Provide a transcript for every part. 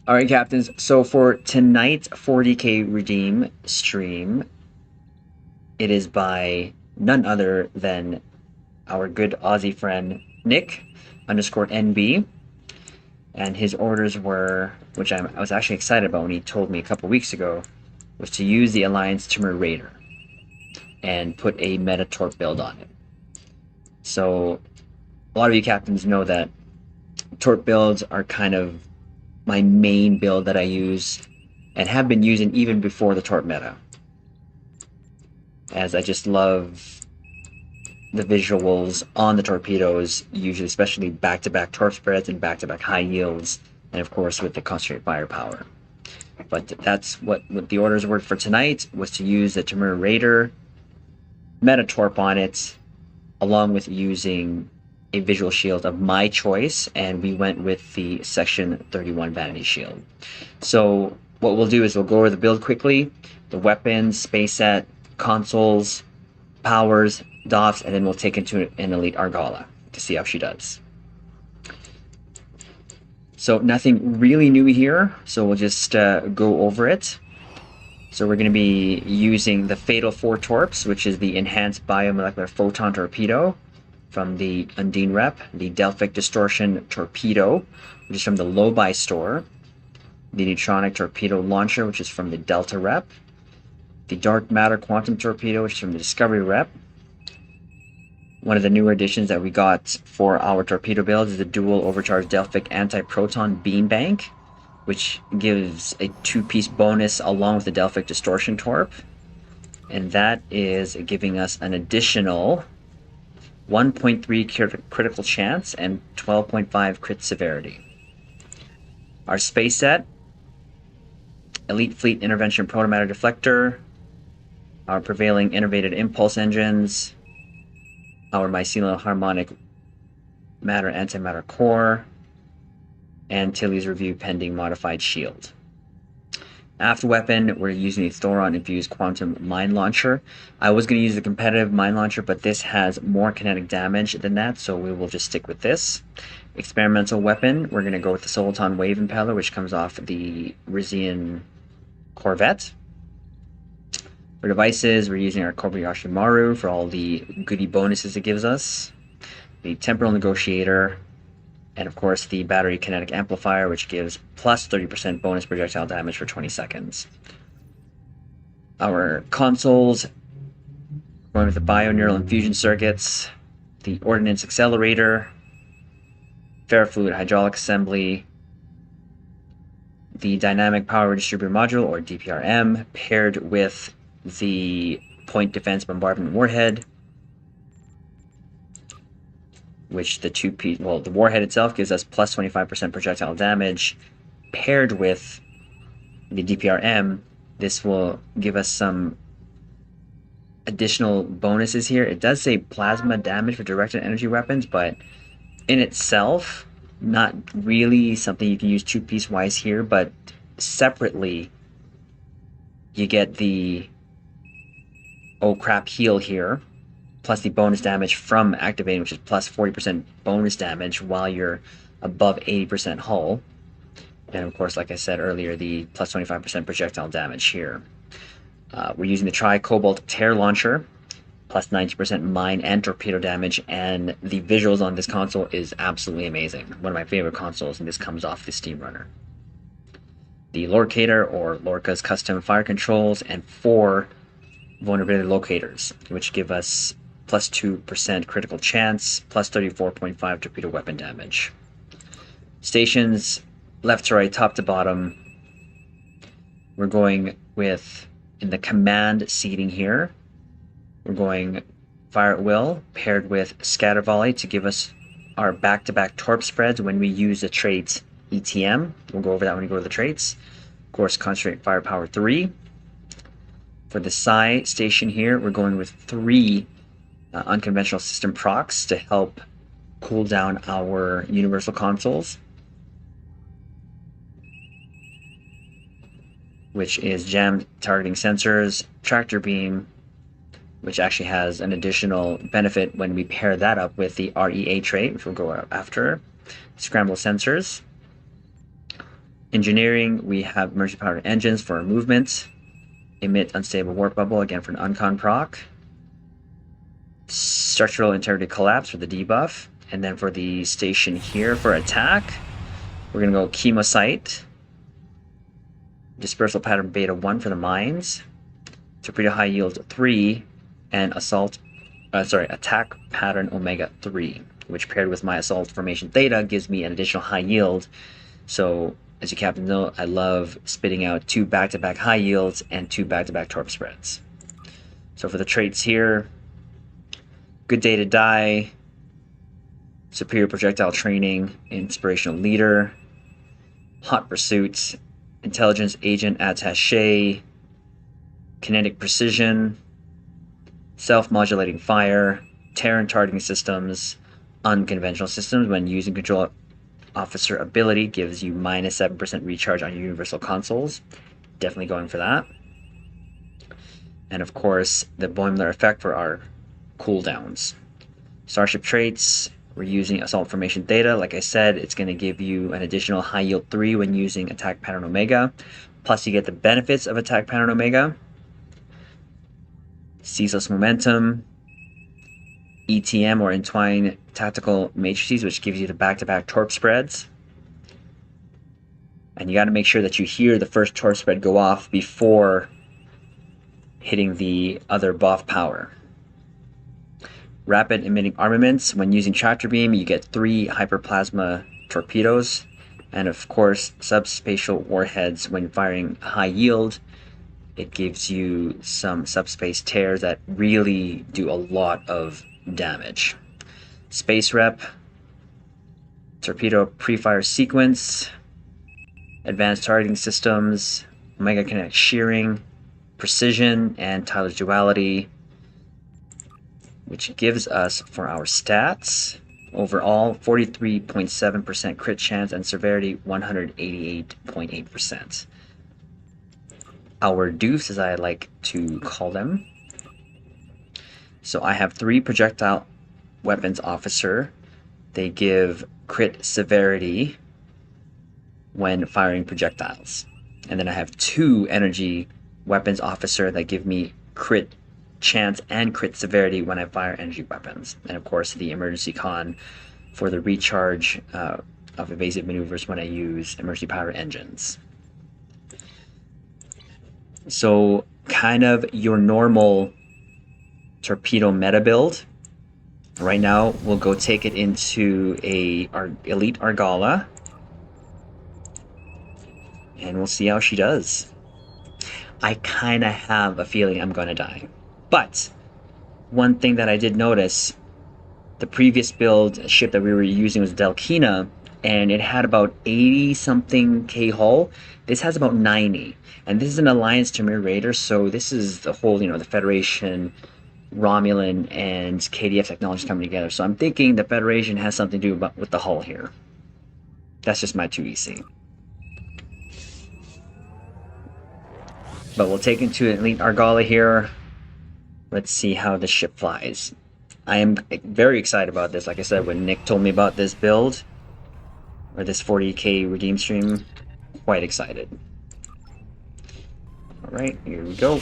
All right, captains. So for tonight's 40K redeem stream, it is by none other than our good Aussie friend Nick underscore NB. And his orders were, which I was actually excited about when he told me a couple weeks ago, was to use the Alliance Temer Raider and put a meta Torp build on it. So a lot of you captains know that Torp builds are kind of my main build that I use and have been using even before the Torp meta, as I just love the visuals on the torpedoes, usually especially back-to-back Torp spreads and back-to-back high yields, and of course with the concentrate firepower. But that's what the orders were for tonight, was to use the Temer Raider, meta Torp on it, along with using a visual shield of my choice, and we went with the Section 31 Vanity shield. So what we'll do is we'll go over the build quickly, the weapons, space set, consoles, powers, doffs, and then we'll take into an Elite Argala to see how she does. So nothing really new here, so we'll just go over it. So we're going to be using the Fatal 4 Torps, which is the Enhanced Biomolecular Photon Torpedo from the Undine rep, the Delphic Distortion Torpedo, which is from the Low-Buy store, the Neutronic Torpedo Launcher, which is from the Delta rep, the Dark Matter Quantum Torpedo, which is from the Discovery rep. One of the newer additions that we got for our torpedo builds is the Dual Overcharged Delphic Anti-Proton Beam Bank, which gives a 2-piece bonus along with the Delphic Distortion Torp. And that is giving us an additional 1.3 critical chance and 12.5 crit severity. Our space set, Elite Fleet Intervention Protomatter Deflector, our prevailing innervated impulse engines, our mycelial harmonic matter antimatter core, and Tilly's Review pending modified shield. After weapon, we're using the Thoron infused quantum mine launcher. I was going to use the competitive mine launcher, but this has more kinetic damage than that, so we will just stick with this. Experimental weapon, we're going to go with the Soliton Wave Impeller, which comes off the Rizian Corvette. For devices, we're using our Kobayashi Maru for all the goody bonuses it gives us. The Temporal Negotiator, and of course the Battery Kinetic Amplifier, which gives plus 30% bonus projectile damage for 20 seconds. Our consoles, going with the Bioneural Infusion Circuits, the Ordnance Accelerator, Ferrofluid Hydraulic Assembly, the Dynamic Power Distributor Module, or DPRM, paired with the Point Defense Bombardment Warhead, which the warhead itself gives us plus 25% projectile damage. Paired with the DPRM, this will give us some additional bonuses here. It does say plasma damage for directed energy weapons, but in itself, not really something you can use two-piece wise here, but separately, you get the oh crap heal here, plus the bonus damage from activating, which is plus 40% bonus damage while you're above 80% hull. And of course, like I said earlier, the plus 25% projectile damage here. We're using the Tri-Cobalt Tear Launcher, plus 90% mine and torpedo damage, and the visuals on this console is absolutely amazing. One of my favorite consoles, and this comes off the Steam Runner. The Locator, or Lorca's custom fire controls, and 4 vulnerability locators, which give us plus 2% critical chance, plus 34.5 torpedo weapon damage. Stations, left to right, top to bottom. We're going with, in the command seating here, we're going Fire at Will, paired with Scatter Volley to give us our back-to-back Torp spreads when we use the trait ETM. We'll go over that when we go to the traits. Of course, Concentrate Firepower 3. For the Psi station here, we're going with 3 unconventional system procs to help cool down our universal consoles, which is jammed targeting sensors, tractor beam, which actually has an additional benefit when we pair that up with the REA trait, which we'll go after, scramble sensors, Engineering, we have emergency powered engines for movement. Emit unstable warp bubble, again for an uncon proc. Structural integrity collapse for the debuff. And then for the station here for attack, we're going to go Chemocyte. Dispersal pattern beta 1 for the mines. Torpedo high yield 3. And attack pattern omega 3. Which paired with my assault formation theta gives me an additional high yield. So, as you captain know, I love spitting out 2 back-to-back high yields and 2 back-to-back torp spreads. So for the traits here, good day to die, superior projectile training, inspirational leader, hot pursuit, intelligence agent attaché, kinetic precision, self-modulating fire, Terran targeting systems, unconventional systems. When using control officer ability, gives you minus 7% recharge on your universal consoles. Definitely going for that. And of course, the Boimler effect for our cooldowns. Starship traits, we're using assault formation theta. Like I said, it's going to give you an additional high yield 3 when using attack pattern omega. Plus you get the benefits of attack pattern omega. Ceaseless momentum, ETM or entwine tactical matrices, which gives you the back-to-back torp spreads. And you got to make sure that you hear the first torp spread go off before hitting the other buff power. Rapid emitting armaments. When using tractor beam, you get 3 hyperplasma torpedoes. And of course, subspatial warheads. When firing high yield, it gives you some subspace tears that really do a lot of damage. Space rep, torpedo pre-fire sequence, advanced targeting systems, omega kinetic shearing, precision, and Tyler's duality, which gives us for our stats overall 43.7% crit chance and severity 188.8%. Our doofs, as I like to call them. So I have 3 projectile weapons officer. They give crit severity when firing projectiles. And then I have 2 energy weapons officer that give me crit chance and crit severity when I fire energy weapons. And of course the emergency con for the recharge of evasive maneuvers when I use emergency power engines. So kind of your normal torpedo meta build. Right now we'll go take it into our ELITE ARGALA and we'll see how she does. I kind of have a feeling I'm gonna die, but one thing that I did notice, the previous build ship that we were using was Delkina, and it had about 80 something K hull. This has about 90, and this is an Alliance Temer Raider, so this is the whole, the Federation, Romulan, and KDF technology coming together. So I'm thinking the Federation has something to do with the hull here. That's just my 2EC. But we'll take it to ELITE ARGALA here. Let's see how the ship flies. I am very excited about this. Like I said, when Nick told me about this build, or this 40K redeem stream, quite excited. Alright, here we go.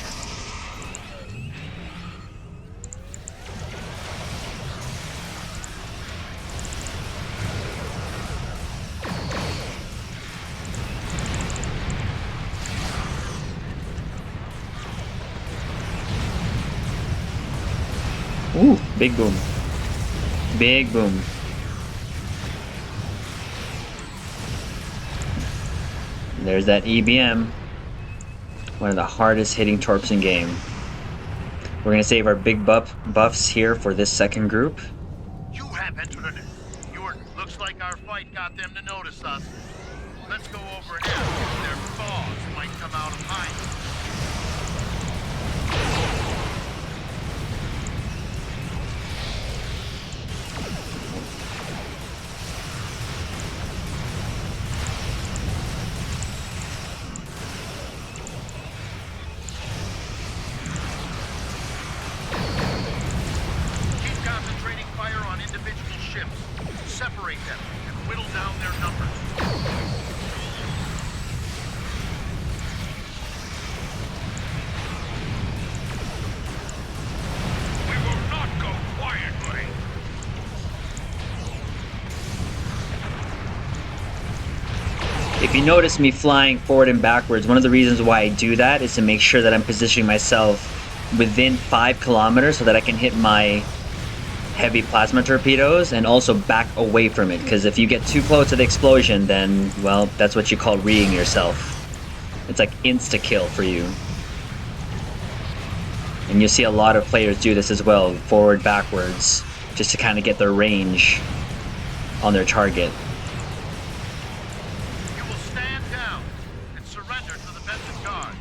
Ooh, big boom. Big boom. There's that EBM. One of the hardest hitting torps in game. We're going to save our big buffs here for this second group. You have entered an looks like our fight got them to notice us. Let's go over and ask if their thaws might come out of hiding. Separate them and whittle down their numbers. If you notice me flying forward and backwards, one of the reasons why I do that is to make sure that I'm positioning myself within 5 kilometers so that I can hit my heavy plasma torpedoes and also back away from it, because if you get too close to the explosion, then, well, that's what you call reeing yourself. It's like insta-kill for you. And you'll see a lot of players do this as well, forward, backwards, just to kind of get their range on their target. You will stand down and surrender to the Benton Guard.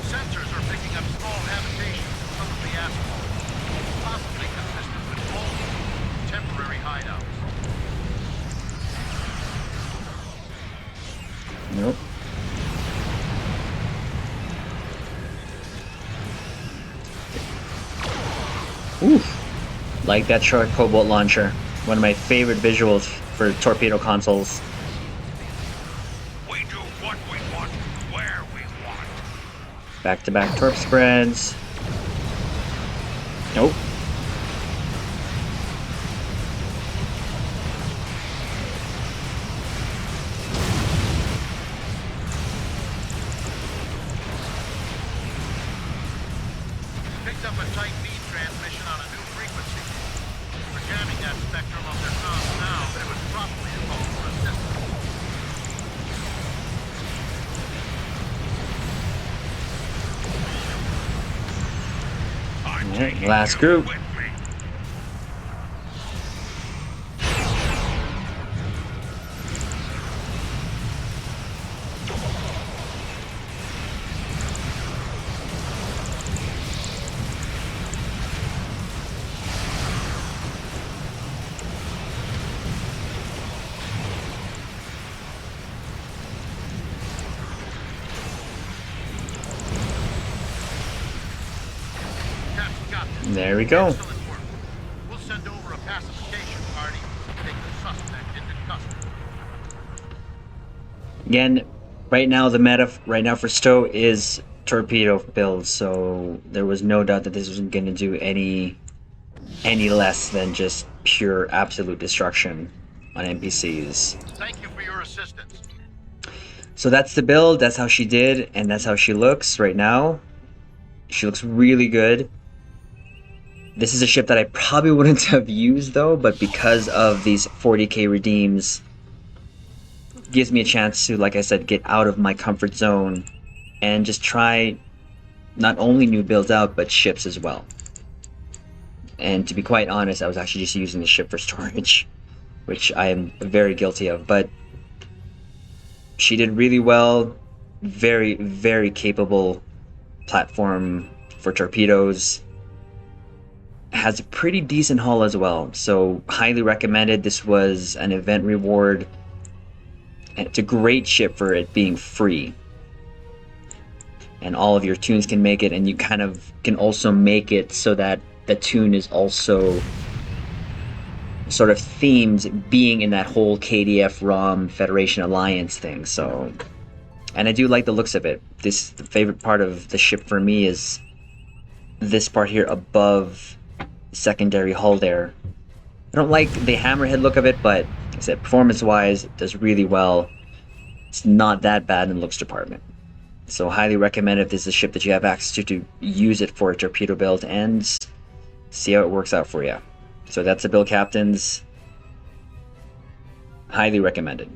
Sensors are picking up small habitations in some of the asphalt, possibly consistent with old, temporary hideouts. Nope. Oof. Like that short cobalt launcher. One of my favorite visuals for torpedo consoles. We do what we want, where we want. Back-to-back torp spreads. Nope. Picked up a tight beat transmission on a new frequency. We're jamming that spectrum of their comms now, but it was probably a call for assistance. Alright, last group. There we go. Excellent work. We'll send over a pacification party to take the suspect into custody. Again, right now the meta right now for Stowe is torpedo build, so there was no doubt that this wasn't going to do any less than just pure absolute destruction on NPCs. Thank you for your assistance. So that's the build, that's how she did, and that's how she looks right now. She looks really good. This is a ship that I probably wouldn't have used though, but because of these 40k redeems, gives me a chance to, like I said, get out of my comfort zone and just try not only new builds out, but ships as well. And to be quite honest, I was actually just using the ship for storage, which I am very guilty of, but she did really well. Very, very capable platform for torpedoes. Has a pretty decent hull as well, so highly recommended. This was an event reward, and it's a great ship for it being free, and all of your tunes can make it, and you kind of can also make it so that the tune is also sort of themed being in that whole KDF ROM Federation Alliance thing. So, and I do like the looks of it. The favorite part of the ship for me is this part here above secondary hull there. I don't like the hammerhead look of it, but like I said, performance-wise, it does really well. It's not that bad in the looks department. So highly recommend if this is a ship that you have access to use it for a torpedo build and see how it works out for you. So that's the build captains. Highly recommended.